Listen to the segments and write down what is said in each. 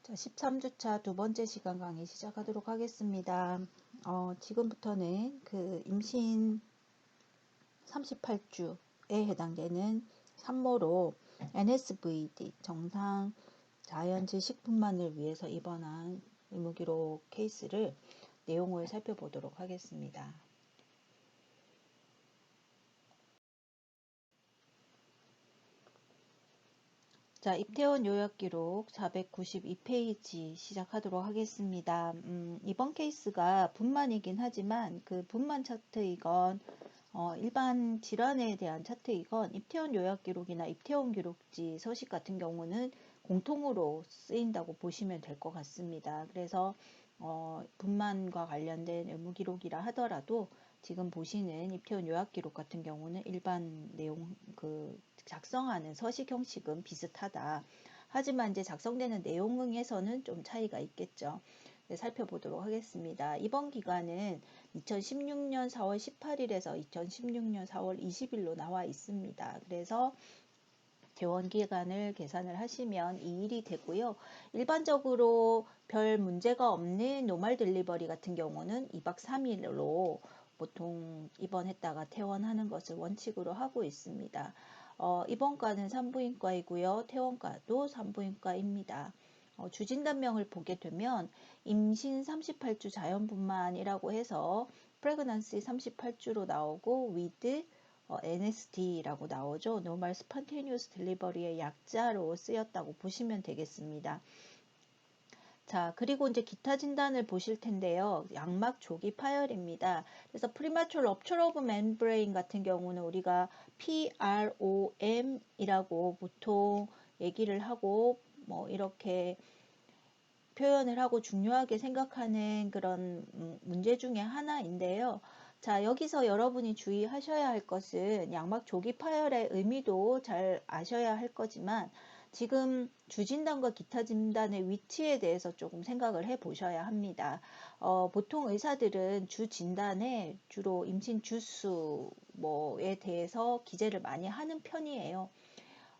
자, 13주차 두 번째 시간 강의 시작하도록 하겠습니다. 지금부터는 그 임신 38주에 해당되는 산모로 NSVD 정상 자연 질식분만을 위해서 입원한 의무기록 케이스를 내용을 살펴보도록 하겠습니다. 자, 입퇴원 요약기록 492페이지 시작하도록 하겠습니다. 이번 케이스가 분만이긴 하지만 그 분만 차트이건 일반 질환에 대한 차트이건 입퇴원 요약기록이나 입퇴원 기록지 서식 같은 경우는 공통으로 쓰인다고 보시면 될 것 같습니다. 그래서 분만과 관련된 의무기록이라 하더라도 지금 보시는 입퇴원 요약기록 같은 경우는 일반 내용 작성하는 서식 형식은 비슷하다. 하지만 이제 작성되는 내용에서는 좀 차이가 있겠죠. 네, 살펴보도록 하겠습니다. 이번 기간은 2016년 4월 18일에서 2016년 4월 20일로 나와 있습니다. 그래서 퇴원 기간을 계산을 하시면 2일이 되고요. 일반적으로 별 문제가 없는 노멀 딜리버리 같은 경우는 2박 3일로 보통 입원했다가 퇴원하는 것을 원칙으로 하고 있습니다. 입원과는 산부인과이고요. 퇴원과도 산부인과입니다. 주진단명을 보게 되면 임신 38주 자연분만이라고 해서 프레그넌시 38주로 나오고 with NSD라고 나오죠. Normal Spontaneous Delivery의 약자로 쓰였다고 보시면 되겠습니다. 자, 그리고 이제 기타 진단을 보실 텐데요. 양막 조기 파열입니다. 그래서 Premature Rupture of Membrane 같은 경우는 우리가 PROM이라고 보통 얘기를 하고 뭐 이렇게 표현을 하고 중요하게 생각하는 그런 문제 중에 하나인데요. 자, 여기서 여러분이 주의하셔야 할 것은 양막 조기 파열의 의미도 잘 아셔야 할 거지만 지금 주진단과 기타 진단의 위치에 대해서 조금 생각을 해 보셔야 합니다. 보통 의사들은 주진단에 주로 임신 주수 뭐에 대해서 기재를 많이 하는 편이에요.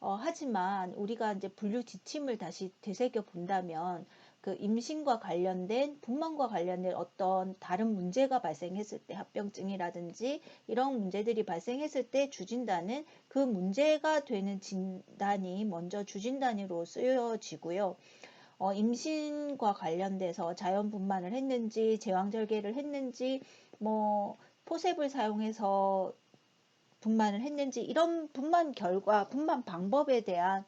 하지만 우리가 이제 분류 지침을 다시 되새겨 본다면 그 임신과 관련된 분만과 관련된 어떤 다른 문제가 발생했을 때 합병증이라든지 이런 문제들이 발생했을 때 주진단은 그 문제가 되는 진단이 먼저 주진단으로 쓰여지고요. 임신과 관련돼서 자연분만을 했는지 제왕절개를 했는지 뭐 포셉을 사용해서 분만을 했는지 이런 분만 결과, 분만 방법에 대한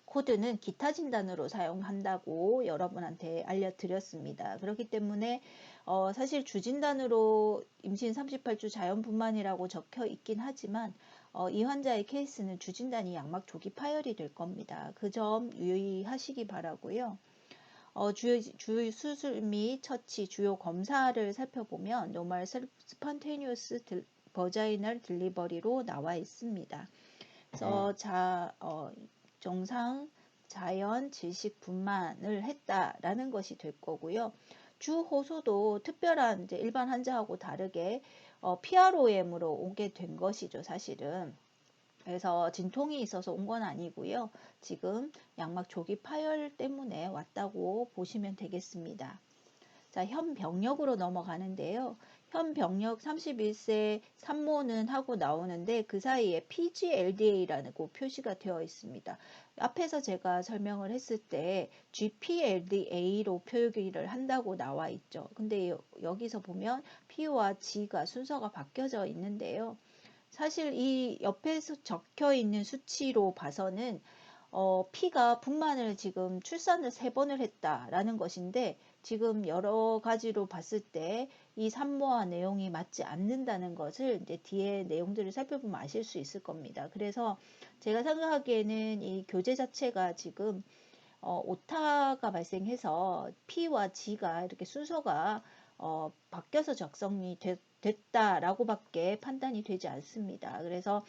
코드는 기타 진단으로 사용한다고 여러분한테 알려드렸습니다. 그렇기 때문에 사실 주진단으로 임신 38주 자연분만이라고 적혀 있긴 하지만 이 환자의 케이스는 주진단이 양막 조기 파열이 될 겁니다. 그 점 유의하시기 바라고요. 주요 수술 및 처치, 주요 검사를 살펴보면 Normal Spontaneous Vaginal Delivery로 나와 있습니다. 그래서 정상 자연 질식 분만을 했다라는 것이 될 거고요. 주 호소도 특별한 이제 일반 환자하고 다르게 PROM으로 오게 된 것이죠, 사실은. 그래서 진통이 있어서 온 건 아니고요. 지금 양막 조기 파열 때문에 왔다고 보시면 되겠습니다. 자, 현 병력으로 넘어가는데요. 현 병력 31세 산모는 하고 나오는데 그 사이에 PGLDA라고 표시가 되어 있습니다. 앞에서 제가 설명을 했을 때 GPLDA로 표기를 한다고 나와 있죠. 근데 여기서 보면 P와 G가 순서가 바뀌어져 있는데요. 사실 이 옆에서 적혀 있는 수치로 봐서는 P가 분만을 지금 출산을 3번을 했다라는 것인데 지금 여러 가지로 봤을 때 이 산모와 내용이 맞지 않는다는 것을 이제 뒤에 내용들을 살펴보면 아실 수 있을 겁니다. 그래서 제가 생각하기에는 이 교재 자체가 지금 오타가 발생해서 P와 G가 이렇게 순서가 바뀌어서 작성이 됐다라고 밖에 판단이 되지 않습니다. 그래서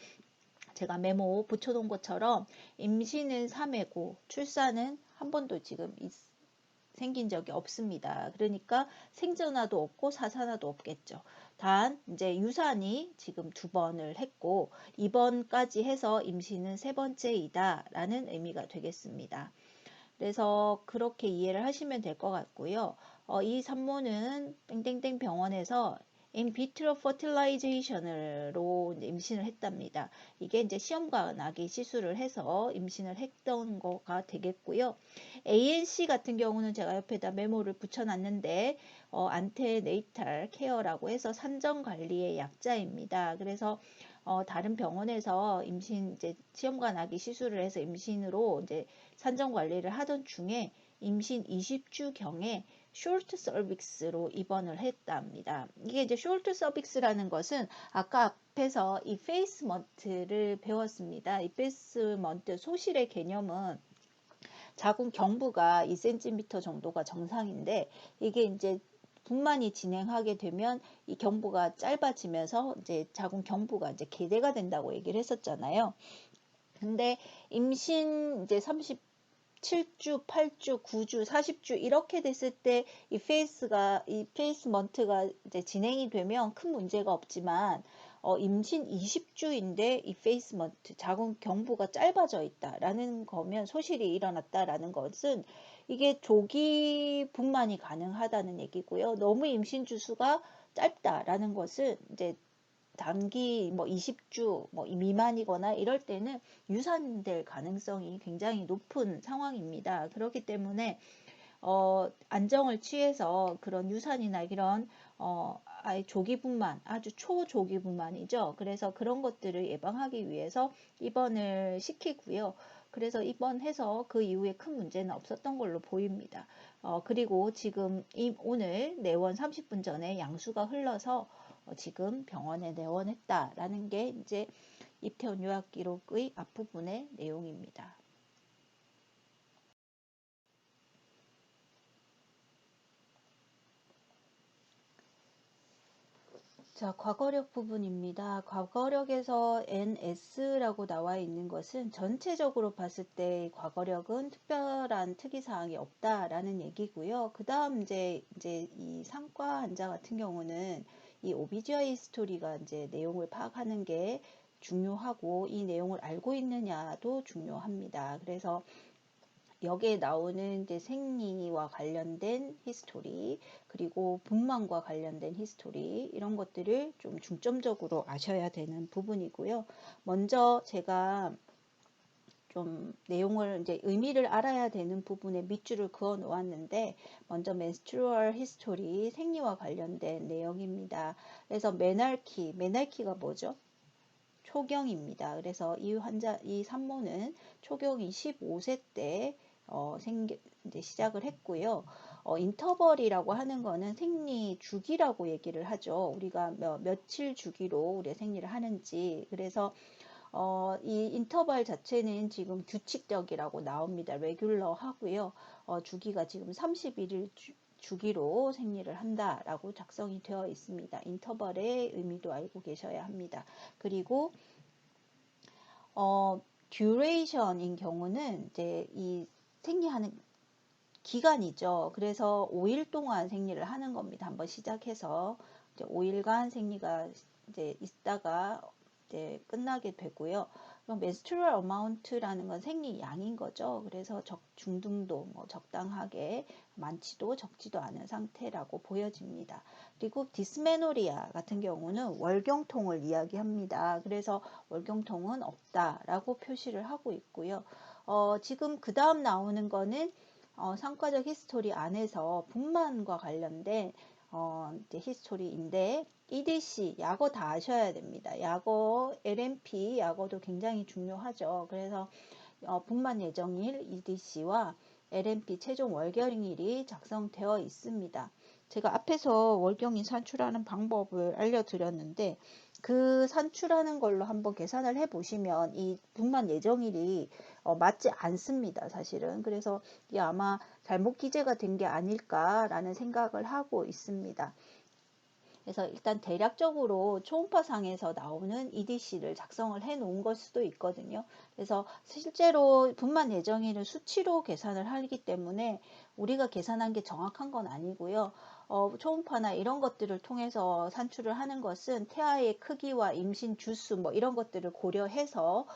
제가 메모 붙여놓은 것처럼 임신은 3회고 출산은 한 번도 지금 생긴 적이 없습니다. 그러니까 생전화도 없고 사산화도 없겠죠. 단 이제 유산이 지금 2번을 했고 2번까지 해서 임신은 3번째이다 라는 의미가 되겠습니다. 그래서 그렇게 이해를 하시면 될 것 같고요. 이 산모는 땡땡땡 병원에서 인비트로 퍼틸라이제이션으로 임신을 했답니다. 이게 이제 시험관 아기 시술을 해서 임신을 했던 거가 되겠고요. ANC 같은 경우는 제가 옆에다 메모를 붙여놨는데 안테네이탈 케어라고 해서 산정 관리의 약자입니다. 그래서 다른 병원에서 임신 이제 시험관 아기 시술을 해서 임신으로 이제 산정 관리를 하던 중에 임신 20주경에 숄트 서빅스로 입원을 했답니다. 이게 이제 숄트 서빅스라는 것은 아까 앞에서 이페이스먼트를 배웠습니다. 이페이스먼트 소실의 개념은 자궁 경부가 2cm 정도가 정상인데 이게 이제 분만이 진행하게 되면 이 경부가 짧아지면서 이제 자궁 경부가 이제 개대가 된다고 얘기를 했었잖아요. 근데 임신 이제 37주, 8주, 9주, 40주 이렇게 됐을 때 이 페이스먼트가 이제 진행이 되면 큰 문제가 없지만 임신 20주인데 이 페이스먼트 자궁 경부가 짧아져 있다라는 거면 소실이 일어났다라는 것은 이게 조기 분만이 가능하다는 얘기고요. 너무 임신 주수가 짧다라는 것은 이제 단기 뭐 20주 뭐 미만이거나 이럴 때는 유산될 가능성이 굉장히 높은 상황입니다. 그렇기 때문에 안정을 취해서 그런 유산이나 이런 아예 조기분만, 아주 초조기분만이죠. 그래서 그런 것들을 예방하기 위해서 입원을 시키고요. 그래서 입원해서 그 이후에 큰 문제는 없었던 걸로 보입니다. 그리고 지금 오늘 내원 30분 전에 양수가 흘러서 지금 병원에 내원했다라는 게 이제 입퇴원 요약 기록의 앞부분의 내용입니다. 자, 과거력 부분입니다. 과거력에서 NS라고 나와 있는 것은 전체적으로 봤을 때 과거력은 특별한 특이사항이 없다라는 얘기고요. 그 다음 이제 이 상과 환자 같은 경우는 이 오비지아이 스토리가 이제 내용을 파악하는 게 중요하고 이 내용을 알고 있느냐도 중요합니다. 그래서 여기에 나오는 이제 생리와 관련된 히스토리, 그리고 분만과 관련된 히스토리, 이런 것들을 좀 중점적으로 아셔야 되는 부분이고요. 먼저 제가 좀 내용을 이제 의미를 알아야 되는 부분에 밑줄을 그어 놓았는데, 먼저 menstrual history, 생리와 관련된 내용입니다. 그래서 메날키가 뭐죠? 초경입니다. 그래서 이 산모는 초경이 15세 때 이제 시작을 했고요. 인터벌이라고 하는 거는 생리 주기라고 얘기를 하죠. 우리가 며칠 주기로 우리 생리를 하는지. 그래서 이 인터벌 자체는 지금 규칙적이라고 나옵니다. 레귤러 하고요. 주기가 지금 31일 주기로 생리를 한다라고 작성이 되어 있습니다. 인터벌의 의미도 알고 계셔야 합니다. 그리고 듀레이션인 경우는 이제 이 생리하는 기간이죠. 그래서 5일 동안 생리를 하는 겁니다. 한번 시작해서 이제 5일간 생리가 이제 있다가 이제 끝나게 되고요. menstrual amount라는 건 생리 양인 거죠. 그래서 중등도 뭐 적당하게 많지도 적지도 않은 상태라고 보여집니다. 그리고 디스메노리아 같은 경우는 월경통을 이야기합니다. 그래서 월경통은 없다라고 표시를 하고 있고요. 지금 그 다음 나오는 거는 상과적 히스토리 안에서 분만과 관련된 이제 히스토리인데 EDC 약어 다 아셔야 됩니다. 약어 LMP 약어도 굉장히 중요하죠. 그래서 분만 예정일 EDC와 LMP 최종 월경일이 작성되어 있습니다. 제가 앞에서 월경일 산출하는 방법을 알려드렸는데 그 산출하는 걸로 한번 계산을 해 보시면 이 분만 예정일이 맞지 않습니다. 사실은. 그래서 이게 아마 잘못 기재가 된 게 아닐까라는 생각을 하고 있습니다. 그래서 일단 대략적으로 초음파상에서 나오는 EDC를 작성을 해 놓은 걸 수도 있거든요. 그래서 실제로 분만 예정일은 수치로 계산을 하기 때문에 우리가 계산한 게 정확한 건 아니고요. 초음파나 이런 것들을 통해서 산출을 하는 것은 태아의 크기와 임신 주수 뭐 이런 것들을 고려해서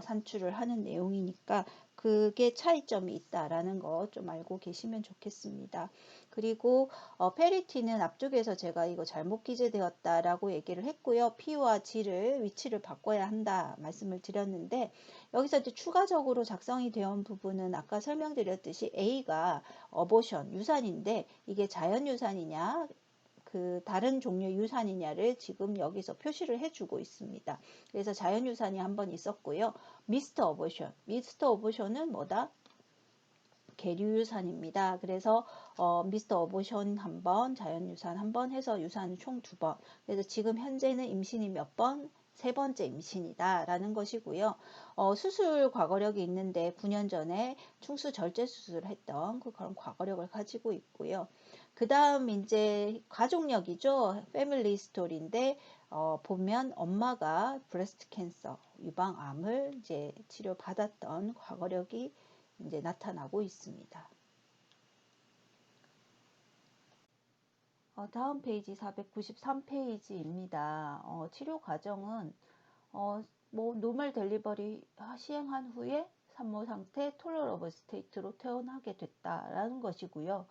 산출을 하는 내용이니까 그게 차이점이 있다라는 거 좀 알고 계시면 좋겠습니다. 그리고 페리티는 앞쪽에서 제가 이거 잘못 기재되었다라고 얘기를 했고요. P와 G를 위치를 바꿔야 한다 말씀을 드렸는데, 여기서 이제 추가적으로 작성이 되어 온 부분은 아까 설명드렸듯이 A가 어보션 유산인데, 이게 자연 유산이냐 그 다른 종류의 유산이냐를 지금 여기서 표시를 해주고 있습니다. 그래서 자연유산이 한번 있었고요. 미스터 어보션, 미스터 어보션은 뭐다? 계류유산입니다. 그래서 미스터 어보션 한 번, 자연유산 한 번 해서 유산은 총 2번. 그래서 지금 현재는 임신이 몇 번? 3번째 임신이다 라는 것이고요. 수술 과거력이 있는데 9년 전에 충수 절제 수술을 했던 그런 과거력을 가지고 있고요. 그 다음 이제 가족력이죠. 패밀리 스토리인데 보면 엄마가 브레스트 캔서, 유방암을 이제 치료받았던 과거력이 이제 나타나고 있습니다. 다음 페이지 493페이지입니다. 치료 과정은 뭐 노멀 델리버리 시행한 후에 산모 상태 톨러러블 스테이트로 퇴원하게 됐다라는 것이고요.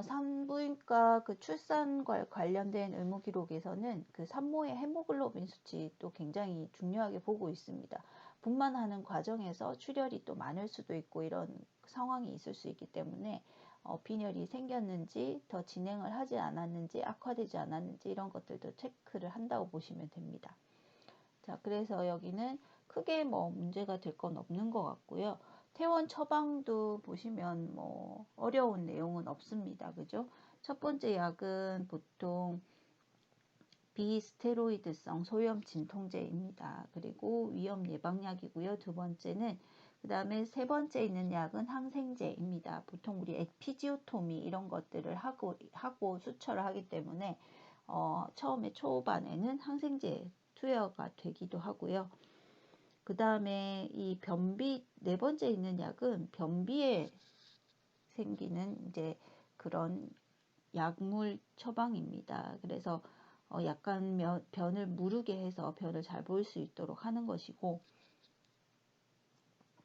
산부인과 그 출산과 관련된 의무 기록에서는 그 산모의 헤모글로빈 수치도 굉장히 중요하게 보고 있습니다. 분만하는 과정에서 출혈이 또 많을 수도 있고 이런 상황이 있을 수 있기 때문에 빈혈이 생겼는지 더 진행을 하지 않았는지 악화되지 않았는지 이런 것들도 체크를 한다고 보시면 됩니다. 자, 그래서 여기는 크게 뭐 문제가 될 건 없는 것 같고요. 퇴원 처방도 보시면 뭐 어려운 내용은 없습니다. 그죠? 첫 번째 약은 보통 비스테로이드성 소염 진통제입니다. 그리고 위염 예방약이고요. 두 번째는 그 다음에 세 번째 있는 약은 항생제입니다. 보통 우리 에피지오토미 이런 것들을 하고 수처를 하기 때문에 처음에 초반에는 항생제 투여가 되기도 하고요. 그 다음에 이 변비 네 번째 있는 약은 변비에 생기는 이제 그런 약물 처방입니다. 그래서 약간 변을 무르게 해서 변을 잘 보일 수 있도록 하는 것이고,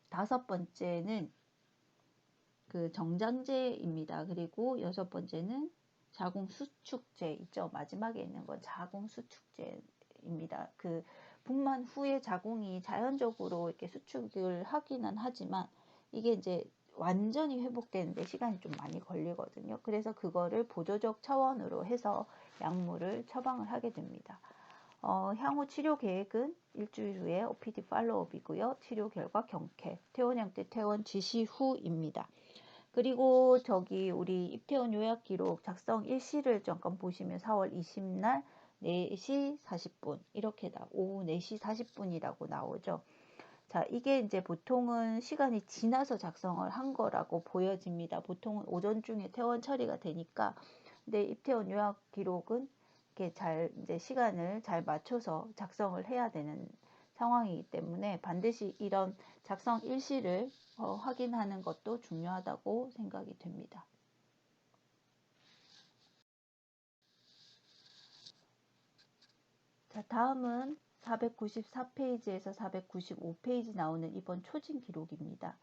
다섯 번째는 그 정장제입니다. 그리고 여섯 번째는 자궁수축제 있죠. 마지막에 있는 건 자궁수축제입니다. 그 분만 후에 자궁이 자연적으로 이렇게 수축을 하기는 하지만 이게 이제 완전히 회복되는데 시간이 좀 많이 걸리거든요. 그래서 그거를 보조적 차원으로 해서 약물을 처방을 하게 됩니다. 향후 치료 계획은 일주일 후에 OPD 팔로우업이고요. 치료 결과 경쾌, 퇴원형 때 퇴원 지시 후입니다. 그리고 저기 우리 입퇴원 요약 기록 작성 일시를 잠깐 보시면 4월 20날 4시 40분 이렇게 오후 4시 40분이라고 나오죠. 자, 이게 이제 보통은 시간이 지나서 작성을 한 거라고 보여집니다. 보통은 오전 중에 퇴원 처리가 되니까. 근데 입퇴원 요약 기록은 이렇게 잘 이제 시간을 잘 맞춰서 작성을 해야 되는 상황이기 때문에 반드시 이런 작성 일시를 확인하는 것도 중요하다고 생각이 됩니다. 자, 다음은 494페이지에서 495페이지 나오는 이번 초진 기록입니다.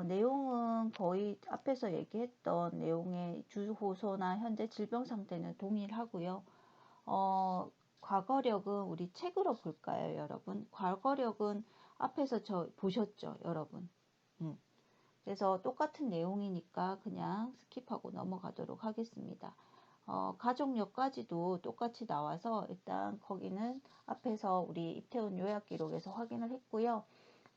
내용은 거의 앞에서 얘기했던 내용의 주호소나 현재 질병 상태는 동일하고요. 과거력은 우리 책으로 볼까요, 여러분? 과거력은 앞에서 저 보셨죠, 여러분? 그래서 똑같은 내용이니까 그냥 스킵하고 넘어가도록 하겠습니다. 가족력까지도 똑같이 나와서 일단 거기는 앞에서 우리 입퇴원 요약 기록에서 확인을 했고요.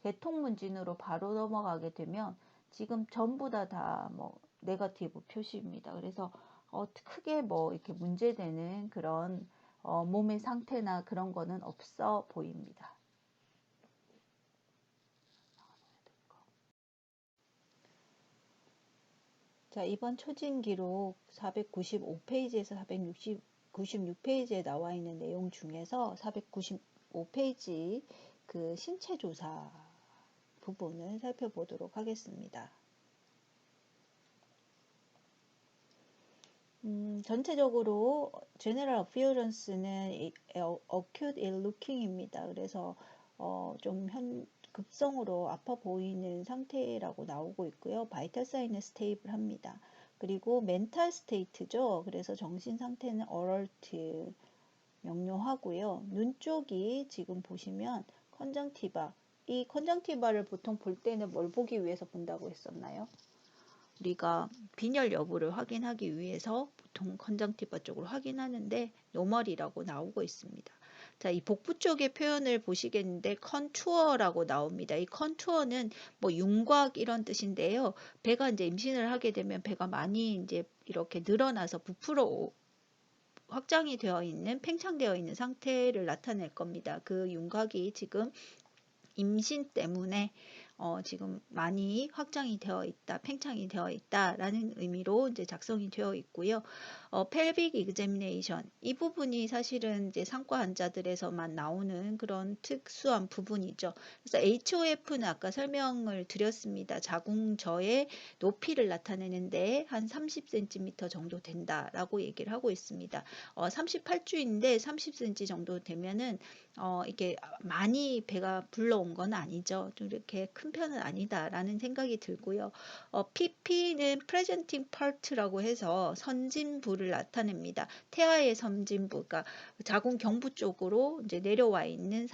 개통문진으로 바로 넘어가게 되면 지금 전부 다 뭐 네거티브 표시입니다. 그래서 크게 뭐 이렇게 문제되는 그런 몸의 상태나 그런 거는 없어 보입니다. 자, 이번 초진 기록 495페이지에서 496페이지에 나와 있는 내용 중에서 495페이지 그 신체 조사 부분을 살펴보도록 하겠습니다. 전체적으로 General Appearance는 Acute Ill Looking입니다. 그래서 좀 급성으로 아파 보이는 상태라고 나오고 있고요. 바이탈 사인은 스테이블합니다. 그리고 멘탈 스테이트죠. 그래서 정신 상태는 어럴트 명료하고요. 눈 쪽이 지금 보시면 컨정티바, 이 컨정티바를 보통 볼 때는 뭘 보기 위해서 본다고 했었나요? 우리가 빈혈 여부를 확인하기 위해서 보통 컨정티바 쪽으로 확인하는데 노멀이라고 나오고 있습니다. 자, 이 복부 쪽의 표현을 보시겠는데 컨투어라고 나옵니다. 이 컨투어는 뭐 윤곽 이런 뜻인데요. 배가 이제 임신을 하게 되면 배가 많이 이제 이렇게 늘어나서 부풀어 확장이 되어 있는 팽창되어 있는 상태를 나타낼 겁니다. 그 윤곽이 지금 임신 때문에 지금 많이 확장이 되어 있다, 팽창이 되어 있다라는 의미로 이제 작성이 되어 있고요. pelvic examination 이 부분이 사실은 이제 상과 환자들에서만 나오는 그런 특수한 부분이죠. 그래서 HOF는 아까 설명을 드렸습니다. 자궁저의 높이를 나타내는데 한 30cm 정도 된다라고 얘기를 하고 있습니다. 38주인데 30cm 정도 되면은 이게 많이 배가 불러온 건 아니죠. 좀 이렇게 큰 편은 아니다라는 생각이 들고요. PP는 presenting part라고 해서 선진부를 나타냅니다. 태아의 선진부, 그러니까 자궁 경부 쪽으로 이제 내려와 있는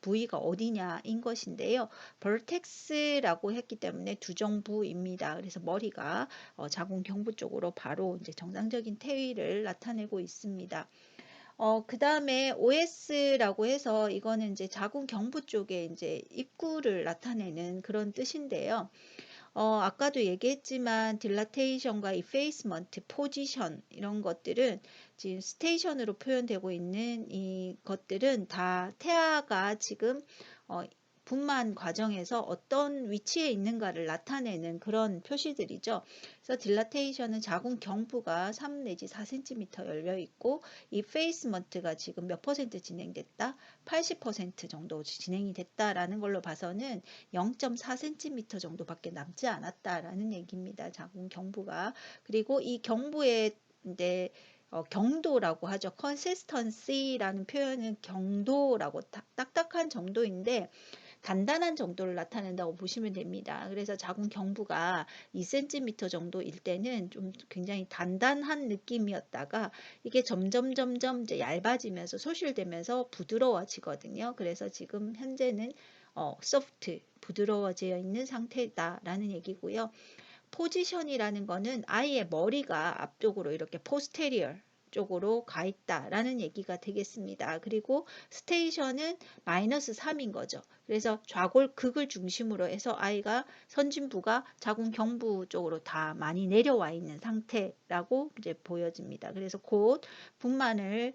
부위가 어디냐인 것인데요. vertex라고 했기 때문에 두정부입니다. 그래서 머리가 자궁 경부 쪽으로 바로 이제 정상적인 태위를 나타내고 있습니다. 그 다음에 OS라고 해서 이거는 이제 자궁 경부 쪽에 이제 입구를 나타내는 그런 뜻인데요. 아까도 얘기했지만 딜라테이션과 이페이스먼트, 포지션 이런 것들은 지금 스테이션으로 표현되고 있는 이 것들은 다 태아가 지금 분만 과정에서 어떤 위치에 있는가를 나타내는 그런 표시들이죠. 그래서 딜라테이션은 자궁 경부가 3 내지 4cm 열려 있고 이 페이스먼트가 지금 몇 퍼센트 진행됐다? 80% 정도 진행이 됐다라는 걸로 봐서는 0.4cm 정도밖에 남지 않았다라는 얘기입니다. 자궁 경부가. 그리고 이 경부에 이제 경도라고 하죠. consistency라는 표현은 경도라고 딱딱한 정도인데 단단한 정도를 나타낸다고 보시면 됩니다. 그래서 자궁 경부가 2cm 정도일 때는 좀 굉장히 단단한 느낌이었다가 이게 점점 이제 얇아지면서 소실되면서 부드러워지거든요. 그래서 지금 현재는 소프트, 부드러워져 있는 상태다라는 얘기고요. 포지션이라는 거는 아이의 머리가 앞쪽으로 이렇게 포스테리얼 쪽으로 가 있다라는 얘기가 되겠습니다. 그리고 스테이션은 마이너스 3인 거죠. 그래서 좌골극을 중심으로 해서 아이가 선진부가 자궁 경부 쪽으로 다 많이 내려와 있는 상태라고 이제 보여집니다. 그래서 곧 분만을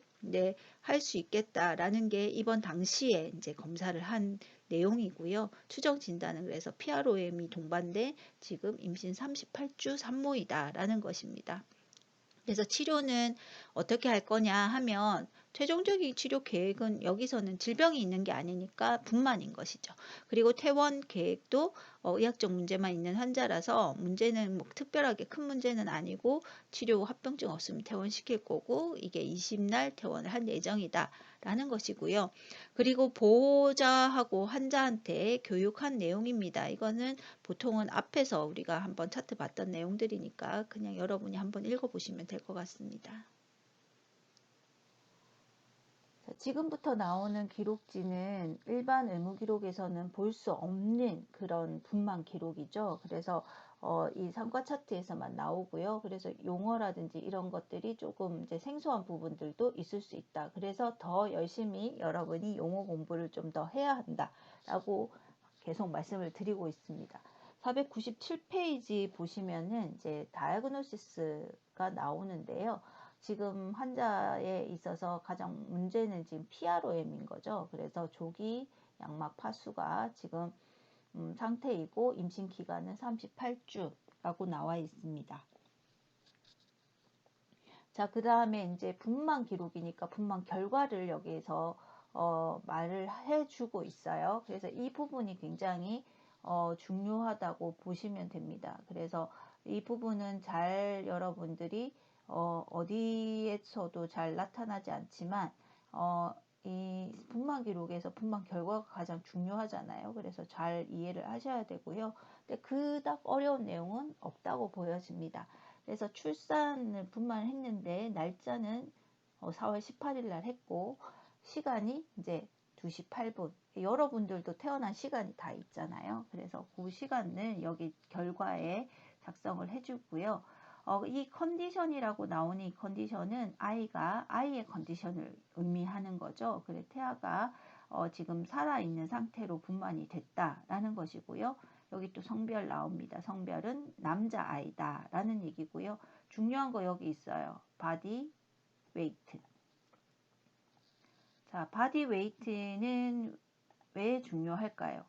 할 수 있겠다라는 게 이번 당시에 이제 검사를 한 내용이고요. 추정 진단은 그래서 PROM이 동반된 지금 임신 38주 산모이다라는 것입니다. 그래서 치료는 어떻게 할 거냐 하면 최종적인 치료 계획은 여기서는 질병이 있는 게 아니니까 분만인 것이죠. 그리고 퇴원 계획도 의학적 문제만 있는 환자라서 문제는 뭐 특별하게 큰 문제는 아니고 치료 합병증 없으면 퇴원시킬 거고 이게 20날 퇴원을 할 예정이다 라는 것이고요. 그리고 보호자하고 환자한테 교육한 내용입니다. 이거는 보통은 앞에서 우리가 한번 차트 봤던 내용들이니까 그냥 여러분이 한번 읽어보시면 될 것 같습니다. 지금부터 나오는 기록지는 일반 의무 기록에서는 볼 수 없는 그런 분만 기록이죠. 그래서 이 상과 차트에서만 나오고요. 그래서 용어라든지 이런 것들이 조금 이제 생소한 부분들도 있을 수 있다. 그래서 더 열심히 여러분이 용어 공부를 좀 더 해야 한다라고 계속 말씀을 드리고 있습니다. 497페이지 보시면은 이제 다이아그노시스가 나오는데요. 지금 환자에 있어서 가장 문제는 지금 PROM인 거죠. 그래서 조기 양막 파수가 지금 상태이고 임신 기간은 38주라고 나와 있습니다. 자, 그 다음에 이제 분만 기록이니까 분만 결과를 여기에서 말을 해주고 있어요. 그래서 이 부분이 굉장히 중요하다고 보시면 됩니다. 그래서 이 부분은 잘 여러분들이 어디에서도 잘 나타나지 않지만 이 분만 기록에서 분만 결과가 가장 중요하잖아요. 그래서 잘 이해를 하셔야 되고요. 근데 그닥 어려운 내용은 없다고 보여집니다. 그래서 출산을 분만을 했는데 날짜는 4월 18일 날 했고 시간이 이제 2시 8분. 여러분들도 태어난 시간이 다 있잖아요. 그래서 그 시간을 여기 결과에 작성을 해주고요. 이 컨디션이라고 나오는 이 컨디션은 아이의 컨디션을 의미하는 거죠. 그래 태아가 지금 살아있는 상태로 분만이 됐다라는 것이고요. 여기 또 성별 나옵니다. 성별은 남자아이다 라는 얘기고요. 중요한 거 여기 있어요. 바디 웨이트. 자, 바디 웨이트는 왜 중요할까요?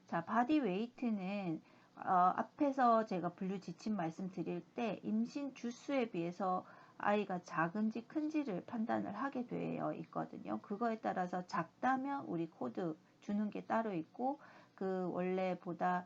자, 바디 웨이트는 앞에서 제가 분류 지침 말씀드릴 때 임신 주수에 비해서 아이가 작은지 큰지를 판단을 하게 되어 있거든요. 그거에 따라서 작다면 우리 코드 주는 게 따로 있고 그 원래보다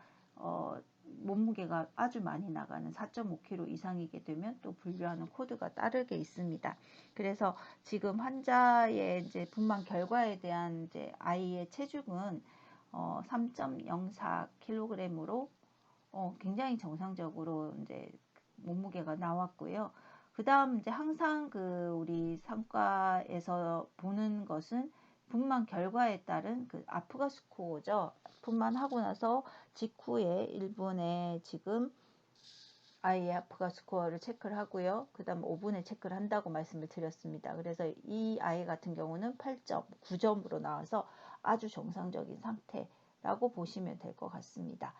몸무게가 아주 많이 나가는 4.5kg 이상이게 되면 또 분류하는 코드가 따르게 있습니다. 그래서 지금 환자의 이제 분만 결과에 대한 이제 아이의 체중은 3.04kg으로 굉장히 정상적으로 이제 몸무게가 나왔고요. 그 다음 이제 항상 그 우리 상과에서 보는 것은 분만 결과에 따른 그 아프가 스코어죠. 분만하고 나서 직후에 1분에 지금 아이의 아프가 스코어를 체크를 하고요. 그 다음 5분에 체크를 한다고 말씀을 드렸습니다. 그래서 이 아이 같은 경우는 8점, 9점으로 나와서 아주 정상적인 상태라고 보시면 될 것 같습니다.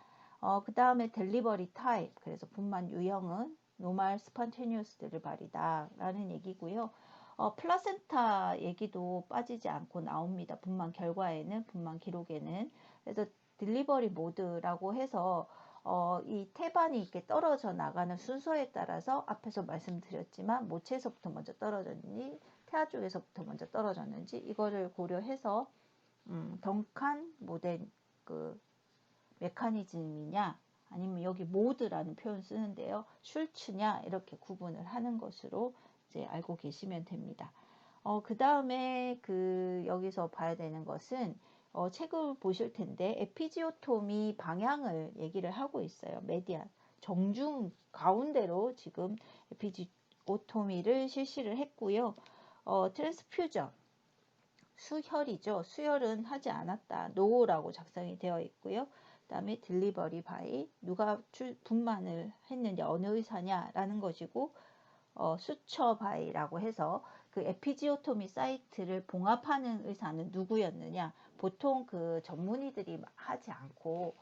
그 다음에 델리버리 타입, 그래서 분만 유형은 노말 스펀테니어스 델리버리다 라는 얘기고요. 플라센타 얘기도 빠지지 않고 나옵니다. 분만 결과에는, 분만 기록에는. 그래서 딜리버리 모드라고 해서 이 태반이 이렇게 떨어져 나가는 순서에 따라서 앞에서 말씀드렸지만 모체에서부터 먼저 떨어졌는지 태아 쪽에서부터 먼저 떨어졌는지 이거를 고려해서 덩칸 모델 그 메커니즘이냐 아니면 여기 모드라는 표현 쓰는데요. 슐츠냐 이렇게 구분을 하는 것으로 이제 알고 계시면 됩니다. 그 다음에 그 여기서 봐야 되는 것은 책을 보실 텐데 에피지오토미 방향을 얘기를 하고 있어요. 메디안 정중 가운데로 지금 에피지오토미를 실시를 했고요. 트랜스퓨전 수혈이죠. 수혈은 하지 않았다. 노라고 작성이 되어 있고요. 그 다음에 딜리버리 바이 누가 분만을 했는지 어느 의사냐라는 것이고 수처 바이라고 해서 그 에피지오토미 사이트를 봉합하는 의사는 누구였느냐. 보통 그 전문의들이 하지 않고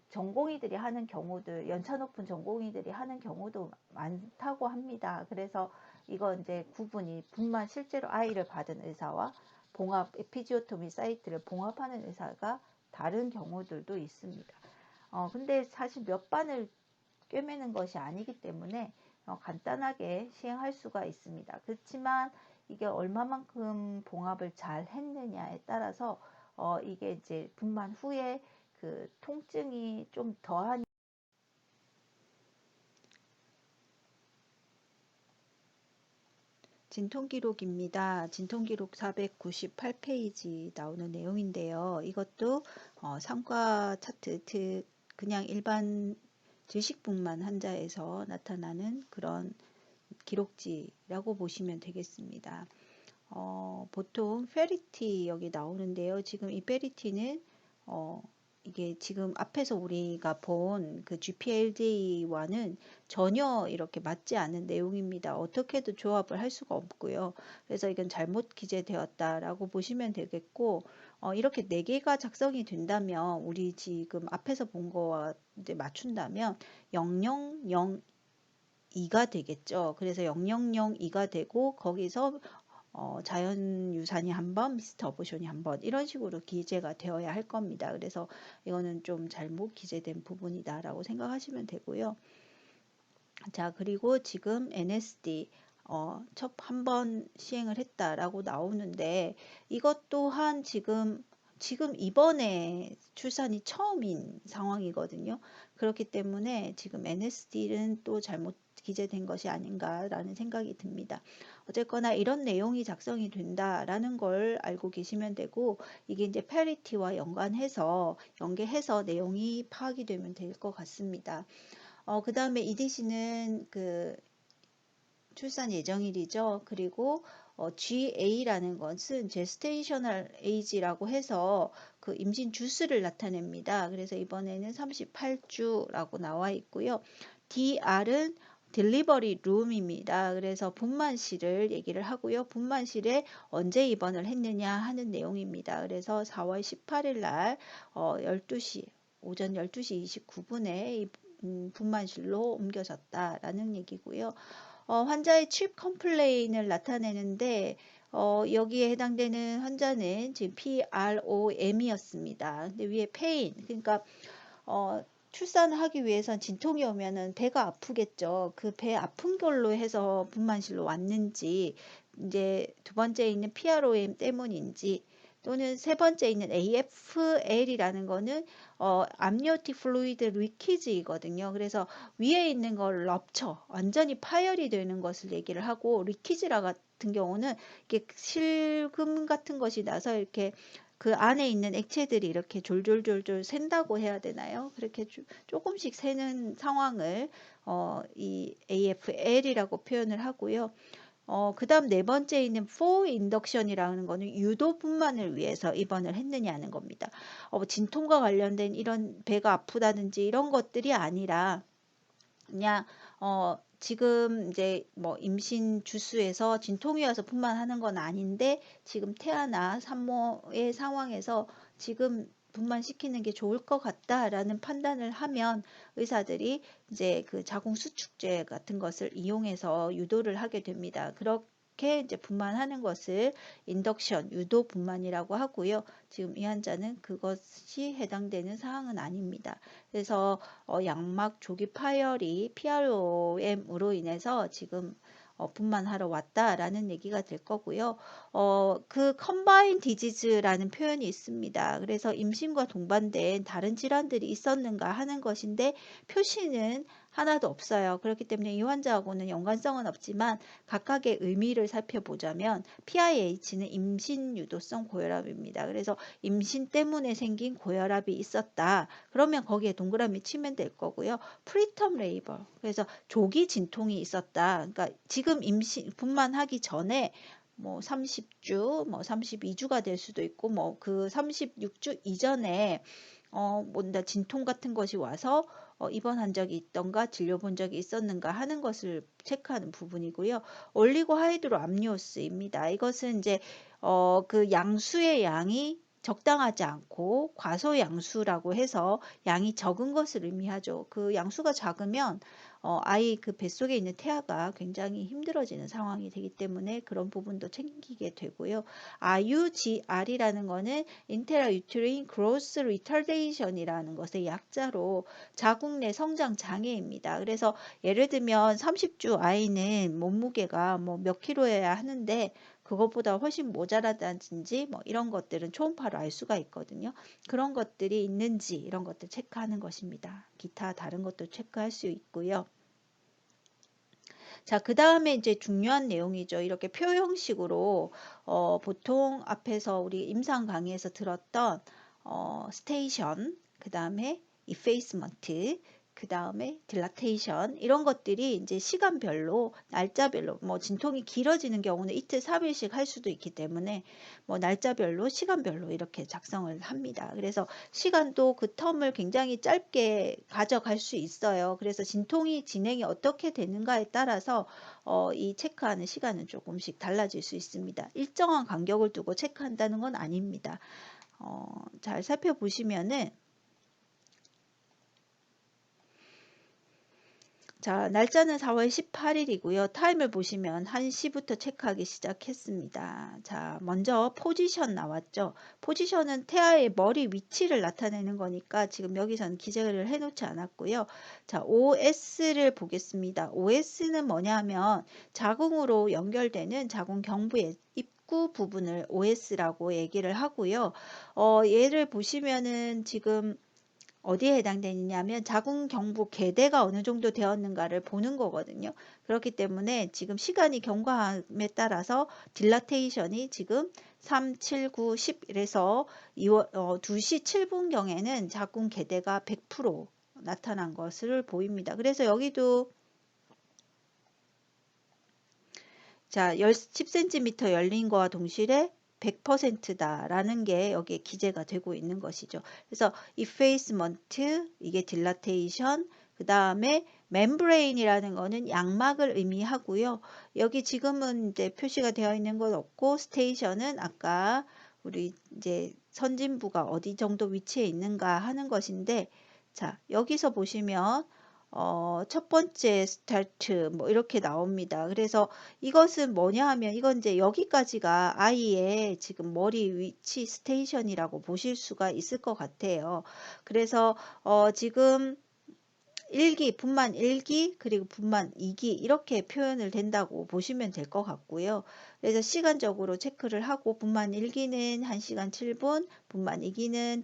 전공의들이 하는 경우들, 연차 높은 전공의들이 하는 경우도 많다고 합니다. 그래서 이거 이제 구분이 분만 실제로 아이를 받은 의사와 봉합 에피지오토미 사이트를 봉합하는 의사가 다른 경우들도 있습니다. 근데 사실 몇 반을 꿰매는 것이 아니기 때문에 간단하게 시행할 수가 있습니다. 그렇지만 이게 얼마만큼 봉합을 잘 했느냐에 따라서 이게 이제 분만 후에 그 통증이 좀 더한 진통기록입니다. 진통기록 498페이지 나오는 내용인데요. 이것도 상과 차트, 그냥 일반 질식분만 환자에서 나타나는 그런 기록지라고 보시면 되겠습니다. 보통 페리티 여기 나오는데요. 지금 이 페리티는 이게 지금 앞에서 우리가 본 그 GPLD와는 전혀 이렇게 맞지 않는 내용입니다. 어떻게도 조합을 할 수가 없고요. 그래서 이건 잘못 기재되었다라고 보시면 되겠고, 이렇게 4개가 작성이 된다면 우리 지금 앞에서 본 거와 이제 맞춘다면 0002가 되겠죠. 그래서 0002가 되고 거기서 자연유산이 한 번, 미스터 어보션이 한 번 이런 식으로 기재가 되어야 할 겁니다. 그래서 이거는 좀 잘못 기재된 부분이다라고 생각하시면 되고요. 자, 그리고 지금 NSD 첫 한 번 시행을 했다라고 나오는데 이것 또한 지금 이번에 출산이 처음인 상황이거든요. 그렇기 때문에 지금 NSD는 또 잘못 기재된 것이 아닌가라는 생각이 듭니다. 어쨌거나 이런 내용이 작성이 된다라는 걸 알고 계시면 되고, 이게 이제 패리티와 연계해서 내용이 파악이 되면 될 것 같습니다. 그 다음에 EDC는 그 출산 예정일이죠. 그리고 GA라는 것은 Gestational Age라고 해서 그 임신 주수를 나타냅니다. 그래서 이번에는 38주라고 나와 있고요. DR은 Delivery Room입니다. 그래서 분만실을 얘기를 하고요. 분만실에 언제 입원을 했느냐 하는 내용입니다. 그래서 4월 18일 날 12시 오전 12시 29분에 분만실로 옮겨졌다라는 얘기고요. 환자의 칩 컴플레인을 나타내는데 여기에 해당되는 환자는 지금 PROM이었습니다. 근데 위에 pain, 그러니까 출산을 하기 위해선 진통이 오면은 배가 아프겠죠. 그 배 아픈 걸로 해서 분만실로 왔는지, 이제 두 번째 있는 PROM 때문인지, 또는 세 번째 있는 AFL이라는 거는 암니오틱 플루이드 리키지이거든요. 그래서 위에 있는 걸 럽처, 완전히 파열이 되는 것을 얘기를 하고, 리키지라 같은 경우는 이렇게 실금 같은 것이 나서 이렇게 그 안에 있는 액체들이 이렇게 졸졸졸졸 샌다고 해야 되나요? 그렇게 조금씩 새는 상황을 이 AFL이라고 표현을 하고요. 그 다음 네 번째 있는 for induction이라는 거는 유도 분만을 위해서 입원을 했느냐는 겁니다. 진통과 관련된 이런 배가 아프다든지 이런 것들이 아니라 그냥 지금 이제 뭐 임신 주수에서 진통이 와서 분만하는 건 아닌데, 지금 태아나 산모의 상황에서 지금 분만시키는 게 좋을 것 같다라는 판단을 하면 의사들이 이제 그 자궁 수축제 같은 것을 이용해서 유도를 하게 됩니다. 그렇게 이제 분만하는 것을 인덕션, 유도 분만이라고 하고요. 지금 이 환자는 그것이 해당되는 사항은 아닙니다. 그래서 양막 조기 파열이 PROM으로 인해서 지금 분만하러 왔다라는 얘기가 될 거고요. 그 컴바인 디지즈라는 표현이 있습니다. 그래서 임신과 동반된 다른 질환들이 있었는가 하는 것인데 표시는 하나도 없어요. 그렇기 때문에 이 환자하고는 연관성은 없지만 각각의 의미를 살펴보자면 PIH는 임신 유도성 고혈압입니다. 그래서 임신 때문에 생긴 고혈압이 있었다. 그러면 거기에 동그라미 치면 될 거고요. 프리텀 레이버, 그래서 조기 진통이 있었다. 그러니까 지금 임신 분만하기 전에 뭐 30주, 뭐 32주가 될 수도 있고, 뭐 그 36주 이전에 뭔가 진통 같은 것이 와서 입원한 적이 있던가 진료 본 적이 있었는가 하는 것을 체크하는 부분이고요. 올리고 하이드로 암니오스입니다. 이것은 이제 그 양수의 양이 적당하지 않고 과소양수라고 해서 양이 적은 것을 의미하죠. 그 양수가 작으면 아이 그 뱃속에 있는 태아가 굉장히 힘들어지는 상황이 되기 때문에 그런 부분도 챙기게 되고요. RUGR이라는 거는 Intrauterine Growth Retardation이라는 것의 약자로 자궁 내 성장 장애입니다. 그래서 예를 들면 30주 아이는 몸무게가 뭐 몇 킬로여야 하는데 그것보다 훨씬 모자라다든지 뭐 이런 것들은 초음파로 알 수가 있거든요. 그런 것들이 있는지 이런 것들 체크하는 것입니다. 기타 다른 것도 체크할 수 있고요. 자, 그 다음에 이제 중요한 내용이죠. 이렇게 표 형식으로 보통 앞에서 우리 임상 강의에서 들었던 스테이션, 그 다음에 이페이스먼트, 그 다음에 딜라테이션, 이런 것들이 이제 시간별로, 날짜별로, 뭐 진통이 길어지는 경우는 이틀 3일씩 할 수도 있기 때문에 뭐 날짜별로, 시간별로 이렇게 작성을 합니다. 그래서 시간도 그 텀을 굉장히 짧게 가져갈 수 있어요. 그래서 진통이 진행이 어떻게 되는가에 따라서 이 체크하는 시간은 조금씩 달라질 수 있습니다. 일정한 간격을 두고 체크한다는 건 아닙니다. 잘 살펴보시면은 자, 날짜는 4월 18일이고요. 타임을 보시면 1시부터 체크하기 시작했습니다. 자, 먼저 포지션 나왔죠. 포지션은 태아의 머리 위치를 나타내는 거니까 지금 여기서는 기재를 해놓지 않았고요. 자, OS를 보겠습니다. OS는 뭐냐면 자궁으로 연결되는 자궁 경부의 입구 부분을 OS라고 얘기를 하고요. 얘를 보시면은 지금 어디에 해당되느냐면 자궁 경부 개대가 어느 정도 되었는가를 보는 거거든요. 그렇기 때문에 지금 시간이 경과함에 따라서 딜라테이션이 지금 3, 7, 9, 10 이래서 2시 7분경에는 자궁 개대가 100% 나타난 것을 보입니다. 그래서 여기도 자, 10cm 열린 거와 동시에 100%다라는 게 여기에 기재가 되고 있는 것이죠. 그래서 effacement, 이게 dilatation, 그 다음에 membrane이라는 거는 양막을 의미하고요. 여기 지금은 이제 표시가 되어 있는 건 없고 station은 아까 우리 이제 선진부가 어디 정도 위치에 있는가 하는 것인데, 자, 여기서 보시면 첫 번째 스타트 뭐 이렇게 나옵니다. 그래서 이것은 뭐냐 하면 이건 이제 여기까지가 아이의 지금 머리 위치 스테이션이라고 보실 수가 있을 것 같아요. 그래서 지금 1기, 분만 1기, 그리고 분만 2기 이렇게 표현을 된다고 보시면 될 것 같고요. 그래서 시간적으로 체크를 하고 분만 1기는 1시간 7분, 분만 2기는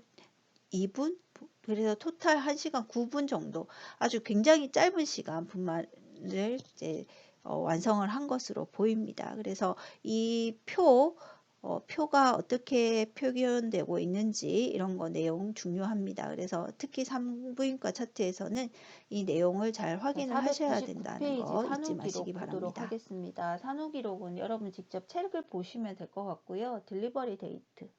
2분, 그래서 토탈 1시간 9분 정도 아주 굉장히 짧은 시간 분만을 이제 완성을 한 것으로 보입니다. 그래서 이 표가 어떻게 표현되고 있는지 이런 거 내용 중요합니다. 그래서 특히 산부인과 차트에서는 이 내용을 잘 확인을 하셔야 된다는 499페이지 거 산후 잊지 마시기 기록 보도록 바랍니다. 하겠습니다. 산후 기록은 여러분 직접 책을 보시면 될 것 같고요. 딜리버리 데이트,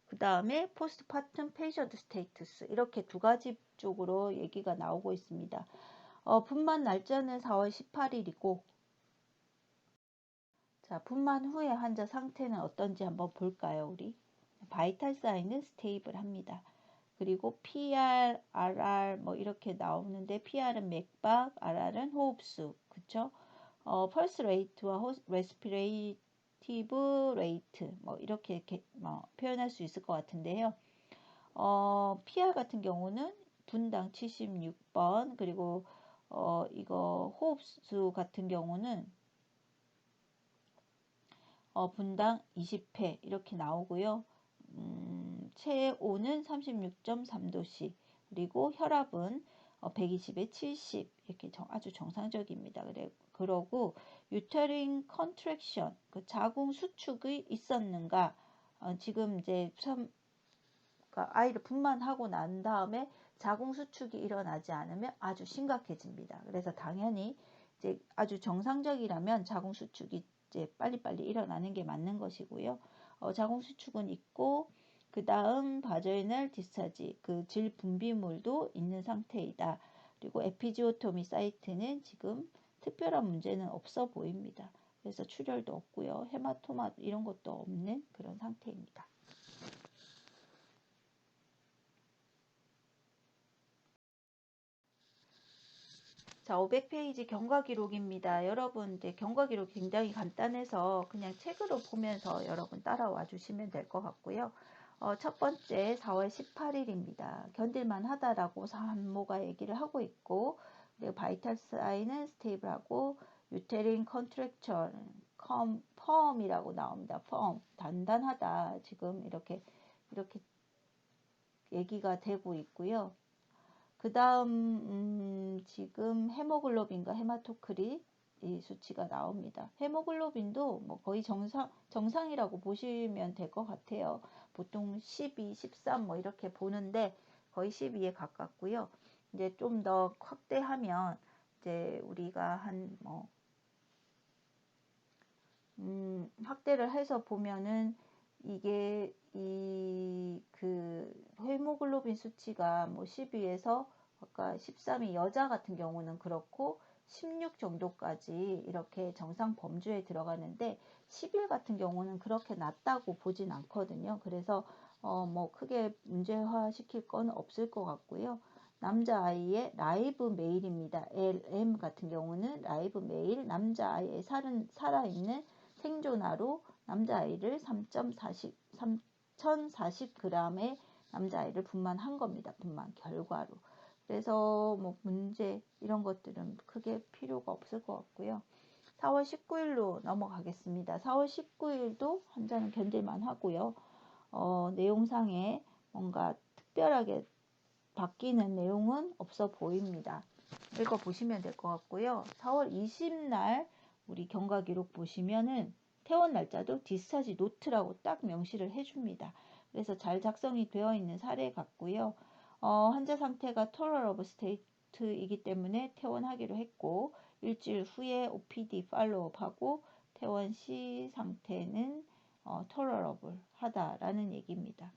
그 다음에 포스트파텀 페이션트 스테이투스, 이렇게 두 가지 쪽으로 얘기가 나오고 있습니다. 분만 날짜는 4월 18일이고, 자, 분만 후에 환자 상태는 어떤지 한번 볼까요, 우리? 바이탈 사인은 스테이블합니다. 그리고 PR, RR 뭐 이렇게 나오는데 PR은 맥박, RR은 호흡수, 그쵸? 펄스 레이트와 레스피레이티브 레이트 뭐 이렇게 뭐 표현할 수 있을 것 같은데요. PR 같은 경우는 분당 76번, 그리고 이거 호흡수 같은 경우는 분당 20회 이렇게 나오고요. 체온은 36.3도씨, 그리고 혈압은 120에 70 이렇게 아주 정상적입니다. 그러고 유테린 컨트랙션, 그 자궁 수축이 있었는가, 지금 이제 그러니까 아이를 분만하고 난 다음에 자궁 수축이 일어나지 않으면 아주 심각해집니다. 그래서 당연히 이제 아주 정상적이라면 자궁 수축이 이제 빨리빨리 일어나는 게 맞는 것이고요. 자궁 수축은 있고, 그 다음 바저이널 디스차지, 그 질 분비물도 있는 상태이다. 그리고 에피지오토미 사이트는 지금 특별한 문제는 없어 보입니다. 그래서 출혈도 없고요. 헤마토마 이런 것도 없는 그런 상태입니다. 자, 500페이지 경과 기록입니다. 여러분, 이제 경과 기록 굉장히 간단해서 그냥 책으로 보면서 여러분 따라와 주시면 될 것 같고요. 첫 번째 4월 18일입니다. 견딜만 하다라고 산모가 얘기를 하고 있고, 그리고 바이탈 사인은 스테이블하고, 유테린 컨트랙처 펌이라고 나옵니다. 펌, 단단하다. 지금 이렇게 얘기가 되고 있고요. 그 다음 지금 헤모글로빈과 헤마토크릿 이 수치가 나옵니다. 헤모글로빈도 뭐 거의 정상이라고 보시면 될 것 같아요. 보통 12, 13 뭐 이렇게 보는데 거의 12에 가깝고요. 이제 좀 더 확대하면 이제 우리가 한 뭐 확대를 해서 보면은 이게 그 헤모글로빈 수치가 뭐 12에서 아까 13이 여자 같은 경우는 그렇고 16 정도까지 이렇게 정상 범주에 들어가는데 11 같은 경우는 그렇게 낮다고 보진 않거든요. 그래서 뭐 크게 문제화 시킬 건 없을 것 같고요. 남자아이의 라이브 메일입니다. LM 같은 경우는 라이브 메일, 남자아이의 살아있는 생존하로 남자아이를 3040g의 남자아이를 분만한 겁니다. 분만 결과로. 그래서 뭐 문제 이런 것들은 크게 필요가 없을 것 같고요. 4월 19일로 넘어가겠습니다. 4월 19일도 환자는 견딜만 하고요. 내용상에 뭔가 특별하게 바뀌는 내용은 없어 보입니다. 읽어보시면 될 것 같고요. 4월 20날 우리 경과 기록 보시면은 퇴원 날짜도 디스차지 노트라고 딱 명시를 해줍니다. 그래서 잘 작성이 되어 있는 사례 같고요. 환자 상태가 tolerable state이기 때문에 퇴원하기로 했고 일주일 후에 OPD 팔로우업하고 퇴원 시 상태는 tolerable 하다라는 얘기입니다.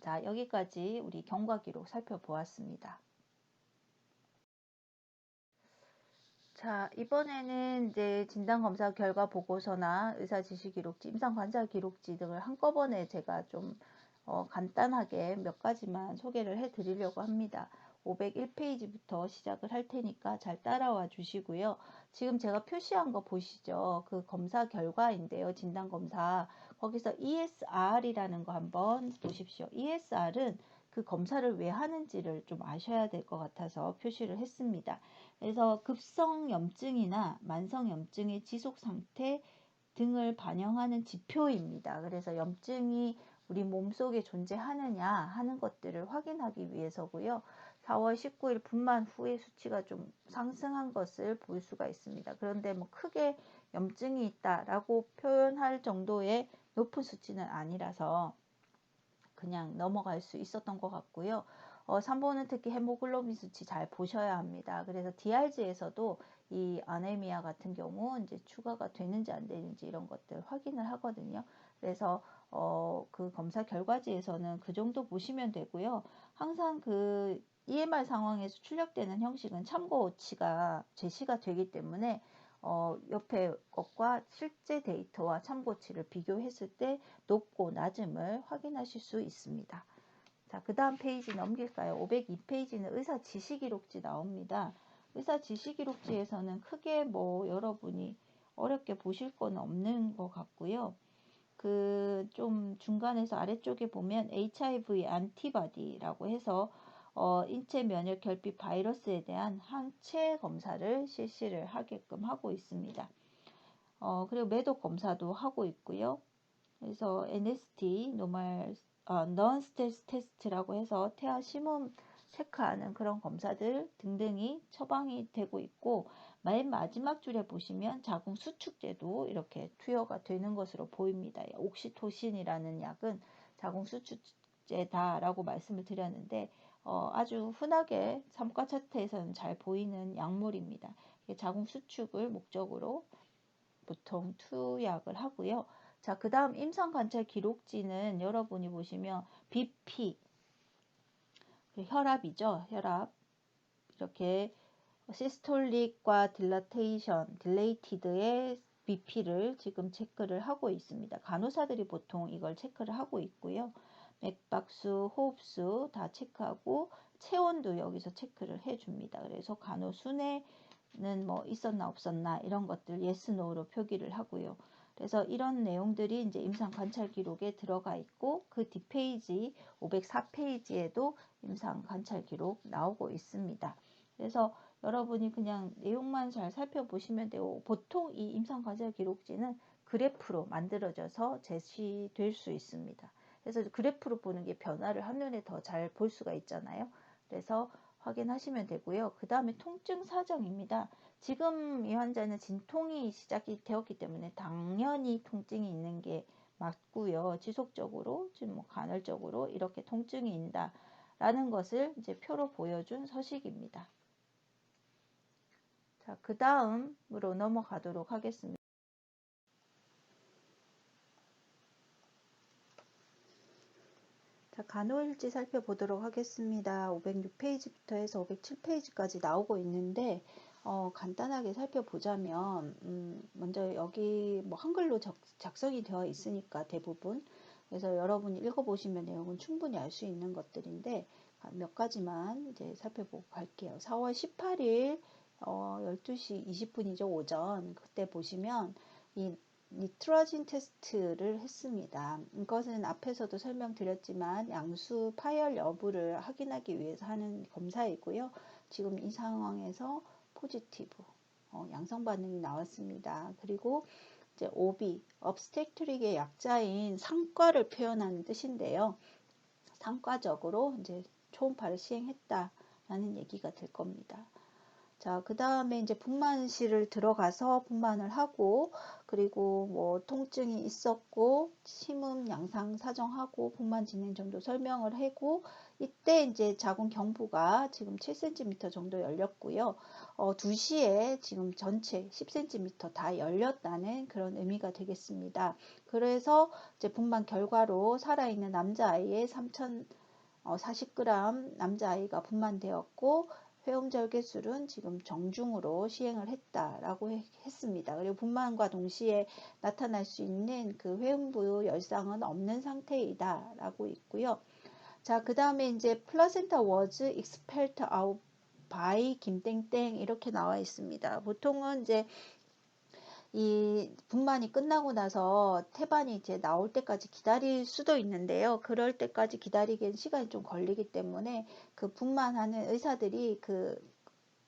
자, 여기까지 우리 경과 기록 살펴보았습니다. 자, 이번에는 이제 진단검사 결과 보고서나 의사지시기록지, 임상관찰기록지 등을 한꺼번에 제가 좀 간단하게 몇 가지만 소개를 해 드리려고 합니다. 501페이지부터 시작을 할 테니까 잘 따라와 주시고요. 지금 제가 표시한 거 보시죠? 그 검사 결과인데요. 진단검사. 거기서 ESR이라는 거 한번 보십시오. ESR은 그 검사를 왜 하는지를 좀 아셔야 될 것 같아서 표시를 했습니다. 그래서 급성염증이나 만성염증의 지속상태 등을 반영하는 지표입니다. 그래서 염증이 우리 몸속에 존재하느냐 하는 것들을 확인하기 위해서고요. 4월 19일 분만 후에 수치가 좀 상승한 것을 볼 수가 있습니다. 그런데 뭐 크게 염증이 있다라고 표현할 정도의 높은 수치는 아니라서 그냥 넘어갈 수 있었던 것 같고요. 3번은 특히 헤모글로빈 수치 잘 보셔야 합니다. 그래서 DRG에서도 이 아네미아 같은 경우 이제 추가가 되는지 안 되는지 이런 것들 확인을 하거든요. 그래서 그 검사 결과지에서는 그 정도 보시면 되고요. 항상 그 EMR 상황에서 출력되는 형식은 참고치가 제시가 되기 때문에 옆에 것과 실제 데이터와 참고치를 비교했을 때 높고 낮음을 확인하실 수 있습니다. 자, 그 다음 페이지 넘길까요? 502페이지는 의사 지시기록지 나옵니다. 의사 지시기록지에서는 크게 뭐 여러분이 어렵게 보실 건 없는 것 같고요. 그 좀 중간에서 아래쪽에 보면 HIV 안티바디라고 해서 인체 면역 결핍 바이러스에 대한 항체 검사를 실시를 하게끔 하고 있습니다. 그리고 매독 검사도 하고 있고요. 그래서 NST, non-stress test라고 해서 태아 심음 체크하는 그런 검사들 등등이 처방이 되고 있고, 맨 마지막 줄에 보시면 자궁 수축제도 이렇게 투여가 되는 것으로 보입니다. 옥시토신이라는 약은 자궁 수축제다라고 말씀을 드렸는데 아주 흔하게 삼가 차트에서는 잘 보이는 약물입니다. 자궁 수축을 목적으로 보통 투약을 하고요. 자, 그 다음 임상관찰 기록지는 여러분이 보시면 BP, 혈압이죠. 혈압. 이렇게 시스톨릭과 딜레이티드의 BP를 지금 체크를 하고 있습니다. 간호사들이 보통 이걸 체크를 하고 있고요. 맥박수, 호흡수 다 체크하고 체온도 여기서 체크를 해줍니다. 그래서 간호순회는 뭐 있었나 없었나 이런 것들 yes, no로 표기를 하고요. 그래서 이런 내용들이 이제 임상 관찰 기록에 들어가 있고 그 뒷페이지 504페이지에도 임상 관찰 기록 나오고 있습니다. 그래서 여러분이 그냥 내용만 잘 살펴보시면 되고 보통 이 임상 관찰 기록지는 그래프로 만들어져서 제시될 수 있습니다. 그래서 그래프로 보는 게 변화를 한눈에 더 잘 볼 수가 있잖아요. 그래서 확인하시면 되고요. 그 다음에 통증 사정입니다. 지금 이 환자는 진통이 시작이 되었기 때문에 당연히 통증이 있는 게 맞고요. 지속적으로, 지금 뭐 간헐적으로 이렇게 통증이 있다라는 것을 이제 표로 보여준 서식입니다. 자, 그 다음으로 넘어가도록 하겠습니다. 자, 간호일지 살펴보도록 하겠습니다. 506페이지부터 해서 507페이지까지 나오고 있는데 간단하게 살펴보자면 먼저 여기 뭐 한글로 작성이 되어 있으니까 대부분 그래서 여러분이 읽어보시면 내용은 충분히 알 수 있는 것들인데 몇 가지만 이제 살펴보고 갈게요. 4월 18일 12시 20분이죠. 오전 그때 보시면 이 니트로진 테스트를 했습니다. 이것은 앞에서도 설명드렸지만 양수 파열 여부를 확인하기 위해서 하는 검사이고요. 지금 이 상황에서 포지티브 양성 반응이 나왔습니다. 그리고 이제 OB, obstetric의 약자인 상과를 표현하는 뜻인데요. 상과적으로 이제 초음파를 시행했다라는 얘기가 될 겁니다. 자, 그 다음에 이제 분만실을 들어가서 분만을 하고, 그리고 뭐 통증이 있었고, 심음 양상 사정하고, 분만 진행 정도 설명을 하고, 이때 이제 자궁 경부가 지금 7cm 정도 열렸고요. 2시에 지금 전체 10cm 다 열렸다는 그런 의미가 되겠습니다. 그래서 이제 분만 결과로 살아있는 남자아이의 3040g 남자아이가 분만되었고, 회음절개술은 지금 정중으로 시행을 했다라고 했습니다. 그리고 분만과 동시에 나타날 수 있는 그 회음부 열상은 없는 상태이다라고 있고요. 자, 그 다음에 이제 플라센타 was expelled out by 김땡땡 이렇게 나와 있습니다. 보통은 이제 이 분만이 끝나고 나서 태반이 이제 나올 때까지 기다릴 수도 있는데요. 그럴 때까지 기다리기엔 시간이 좀 걸리기 때문에 그 분만하는 의사들이 그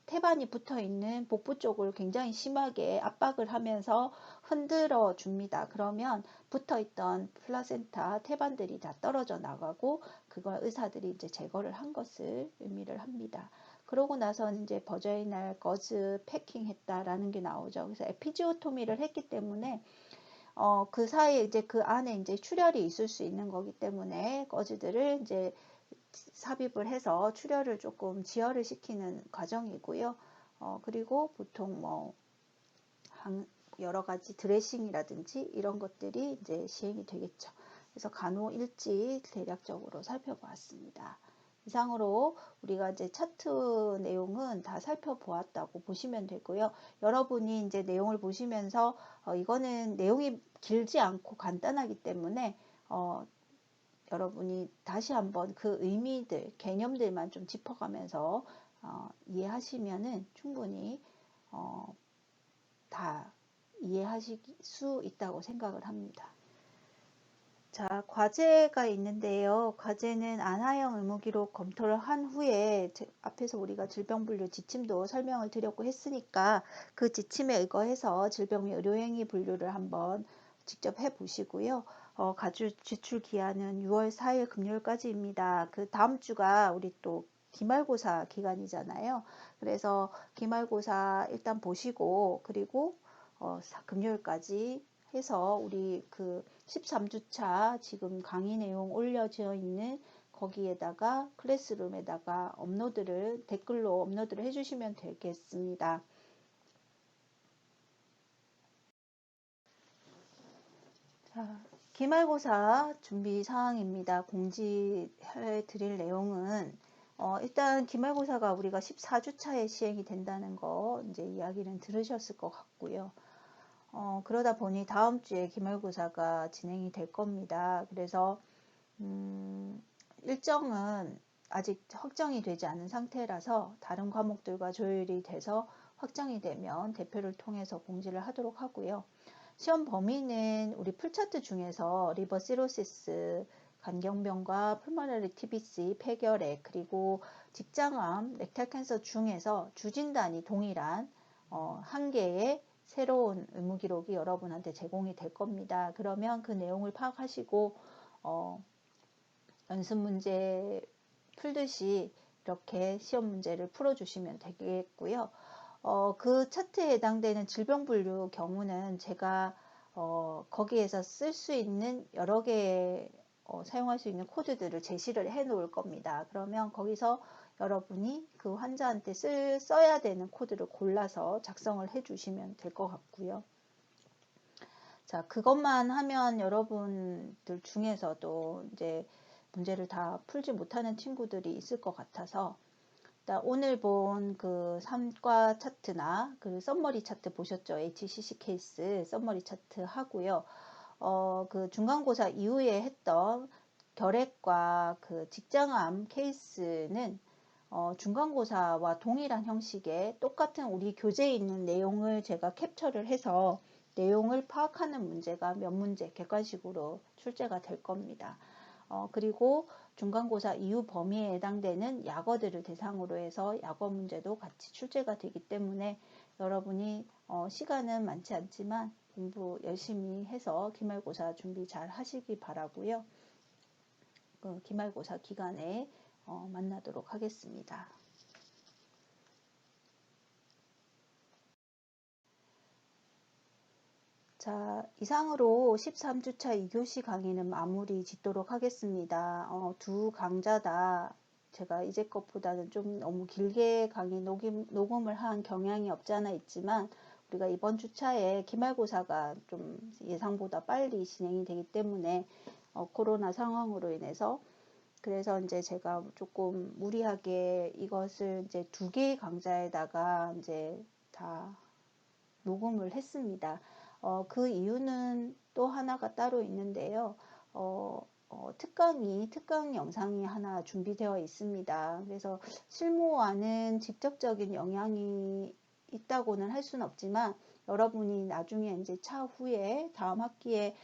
태반이 붙어 있는 복부 쪽을 굉장히 심하게 압박을 하면서 흔들어 줍니다. 그러면 붙어 있던 플라센타 태반들이 다 떨어져 나가고 그걸 의사들이 이제 제거를 한 것을 의미를 합니다. 그러고 나서는 이제 버저이날 거즈 패킹 했다라는 게 나오죠. 그래서 에피지오토미를 했기 때문에 그 사이에 이제 그 안에 이제 출혈이 있을 수 있는 거기 때문에 거즈들을 이제 삽입을 해서 출혈을 조금 지혈을 시키는 과정이고요. 그리고 보통 뭐 여러 가지 드레싱이라든지 이런 것들이 이제 시행이 되겠죠. 그래서 간호일지 대략적으로 살펴보았습니다. 이상으로 우리가 이제 차트 내용은 다 살펴보았다고 보시면 되고요. 여러분이 이제 내용을 보시면서 이거는 내용이 길지 않고 간단하기 때문에 여러분이 다시 한번 그 의미들, 개념들만 좀 짚어가면서 이해하시면은 충분히 다 이해하실 수 있다고 생각을 합니다. 자, 과제가 있는데요. 과제는 안하영 의무기록 검토를 한 후에 앞에서 우리가 질병분류 지침도 설명을 드렸고 했으니까 그 지침에 의거해서 질병 및 의료행위 분류를 한번 직접 해보시고요. 가주 제출 기한은 6월 4일 금요일까지입니다. 그 다음 주가 우리 또 기말고사 기간이잖아요. 그래서 기말고사 일단 보시고 그리고 금요일까지 해서 우리 그 13주차 지금 강의 내용 올려져 있는 거기에다가 클래스룸에다가 댓글로 업로드를 해주시면 되겠습니다. 자, 기말고사 준비 사항입니다. 공지해 드릴 내용은 일단 기말고사가 우리가 14주차에 시행이 된다는 거 이제 이야기는 들으셨을 것 같고요. 그러다 보니 다음 주에 기말고사가 진행이 될 겁니다. 그래서 일정은 아직 확정이 되지 않은 상태라서 다른 과목들과 조율이 돼서 확정이 되면 대표를 통해서 공지를 하도록 하고요. 시험 범위는 우리 풀차트 중에서 리버 시로시스, 간경병과 풀모너리 TBC, 폐결핵, 그리고 직장암, 렉탈 캔서 중에서 주진단이 동일한 한 개의 새로운 의무기록이 여러분한테 제공이 될 겁니다. 그러면 그 내용을 파악하시고 연습 문제 풀듯이 이렇게 시험 문제를 풀어주시면 되겠고요. 그 차트에 해당되는 질병분류 경우는 제가 거기에서 쓸 수 있는 여러 개의 사용할 수 있는 코드들을 제시를 해 놓을 겁니다. 그러면 거기서 여러분이 그 환자한테 써야 되는 코드를 골라서 작성을 해 주시면 될 것 같고요. 자, 그것만 하면 여러분들 중에서도 이제 문제를 다 풀지 못하는 친구들이 있을 것 같아서 오늘 본 그 3과 차트나 그 썸머리 차트 보셨죠? HCC 케이스 썸머리 차트 하고요. 그 중간고사 이후에 했던 결핵과 그 직장암 케이스는 중간고사와 동일한 형식의 똑같은 우리 교재에 있는 내용을 제가 캡처를 해서 내용을 파악하는 문제가 몇 문제 객관식으로 출제가 될 겁니다. 그리고 중간고사 이후 범위에 해당되는 약어들을 대상으로 해서 약어 문제도 같이 출제가 되기 때문에 여러분이 시간은 많지 않지만 공부 열심히 해서 기말고사 준비 잘 하시기 바라고요. 그 기말고사 기간에 만나도록 하겠습니다. 자, 이상으로 13주차 2교시 강의는 마무리 짓도록 하겠습니다. 두 강좌 다 제가 이제 것보다는 좀 너무 길게 강의 녹음을 한 경향이 없지 않아 있지만, 우리가 이번 주차에 기말고사가 좀 예상보다 빨리 진행이 되기 때문에 코로나 상황으로 인해서, 그래서 이제 제가 조금 무리하게 이것을 이제 두 개의 강좌에다가 이제 다 녹음을 했습니다. 그 이유는 또 하나가 따로 있는데요. 특강 영상이 하나 준비되어 있습니다. 그래서 실무와는 직접적인 영향이 있다고는 할 수는 없지만, 여러분이 나중에 이제 차후에 다음 학기에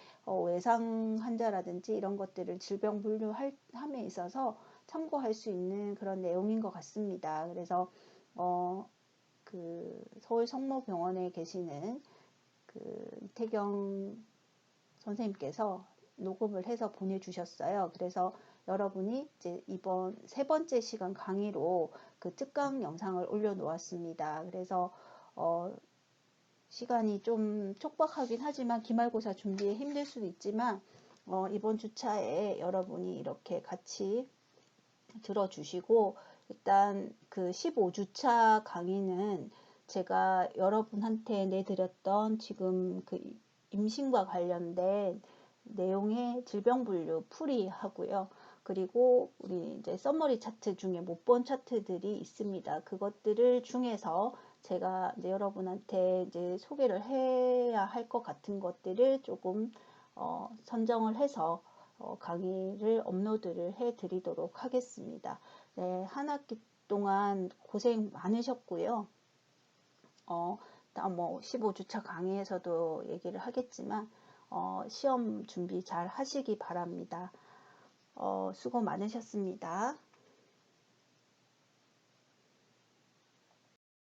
외상 환자라든지 이런 것들을 질병 분류함에 있어서 참고할 수 있는 그런 내용인 것 같습니다. 그래서 그 서울 성모병원에 계시는 그 이태경 선생님께서 녹음을 해서 보내주셨어요. 그래서 여러분이 이제 이번 세 번째 시간 강의로 그 특강 영상을 올려놓았습니다. 그래서 시간이 좀 촉박하긴 하지만 기말고사 준비에 힘들 수도 있지만 이번 주차에 여러분이 이렇게 같이 들어주시고, 일단 그 15주차 강의는 제가 여러분한테 내드렸던 지금 그 임신과 관련된 내용의 질병 분류 풀이 하고요. 그리고 우리 이제 서머리 차트 중에 못 본 차트들이 있습니다. 그것들을 중에서 제가 이제 여러분한테 이제 소개를 해야 할 것 같은 것들을 조금 선정을 해서 강의를 업로드를 해 드리도록 하겠습니다. 네, 한 학기 동안 고생 많으셨고요. 뭐 15주차 강의에서도 얘기를 하겠지만 시험 준비 잘 하시기 바랍니다. 수고 많으셨습니다.